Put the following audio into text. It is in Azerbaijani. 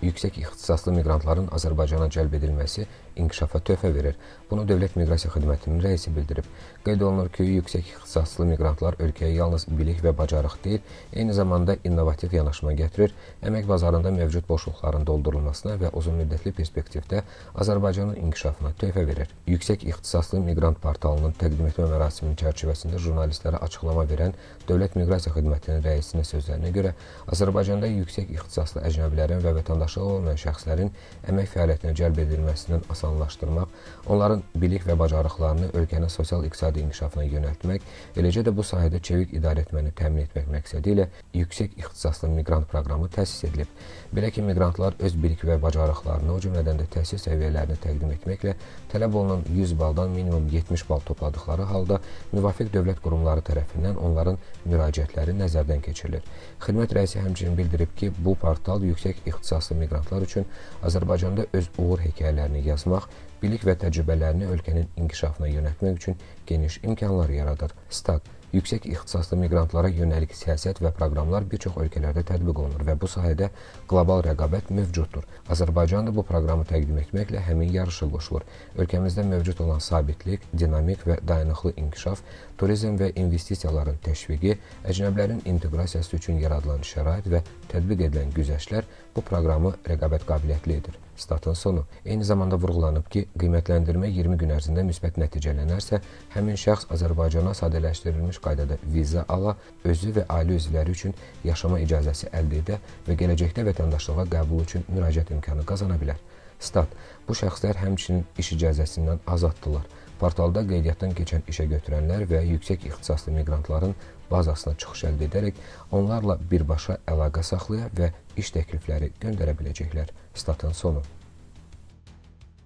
yüksək ixtisaslı miqrantların Azərbaycana cəlb edilməsi inkişafa töhfə verir. Bunu Dövlət Miqrasiya Xidmətinin rəisi bildirib. Qeyd olunur ki, yüksək ixtisaslı miqrantlar ölkəyə yalnız bilik və bacarıq deyil, eyni zamanda innovativ yanaşma gətirir, əmək bazarında mövcud boşluqların doldurulmasına və uzunmüddətli perspektivdə Azərbaycanın inkişafına töhfə verir. Yüksək ixtisaslı miqrant portalının təqdim etmə mərasiminin çərçivəsində jurnalistlərə açıqlama verən Dövlət Miqrasiya Xidmətinin rəisinin sözlərinə görə, Azərbaycanda yüksək ixtisaslı əcnəbilərin və vətəndaşlığı olmayan şəxslərin əmək fəaliyyətinə cəlb edilməsinin asanlaşdırmaq, onların bilik və bacarıqlarını ölkənin sosial-iqtisadi inkişafına yönəltmək, eləcə də bu sahədə çevik idarə etməni təmin etmək məqsədi ilə yüksək ixtisaslı miqrant proqramı təsis edilib. Belə ki, miqrantlar öz bilik və bacarıqlarını, o cümlədən də təhsil səviyyələrini təqdim etməklə tələb olunan 100 baldan minimum 70 bal topladıqları halda müvafiq dövlət qurumları tərəfindən onların müraciətləri nəzərdən keçirilir. Xidmət rəisi həmçinin bildirib ki, bu portal yüksək ixtisaslı miqrantlar üçün Azərbaycanda öz uğur hekayələrini yazmaq, bilik və təcrübələrini ölkənin inkişafına yönəltmək üçün geniş imkanlar yaradır. Stat: yüksək ixtisaslı miqrantlara yönəlik siyasət və proqramlar bir çox ölkələrdə tətbiq olunur və bu sahədə qlobal rəqabət mövcuddur. Azərbaycan da bu proqramı təqdim etməklə həmin yarışa qoşulur. Ölkəmizdə mövcud olan sabitlik, dinamik və dayanıqlı inkişaf, turizm və investisiyaların təşviqi, əcnəbilərin inteqrasiyası üçün yaradılan şərait və tətbiq edilən güzəştlər bu proqramı rəqabət qabiliyyətli edir. Statın sonu. Eyni zamanda vurğulanıb ki, qiymətləndirmə 20 gün ərzində müsbət nəticələnərsə, həmin şəxs Azərbaycana sadələşdirilmiş qaydada viza ala, özü və ailə üzvləri üçün yaşama icazəsi əldə edə və gələcəkdə vətəndaşlığa qəbul üçün müraciət imkanı qazana bilər. Stat: bu şəxslər həmçinin iş icazəsindən azaddılar. Portalda qeydiyyatdan keçən işə götürənlər və yüksək ixtisaslı miqrantların bazasına çıxış əldə edərək onlarla birbaşa əlaqə saxlaya və iş təklifləri göndərə biləcəklər. Statın sonu.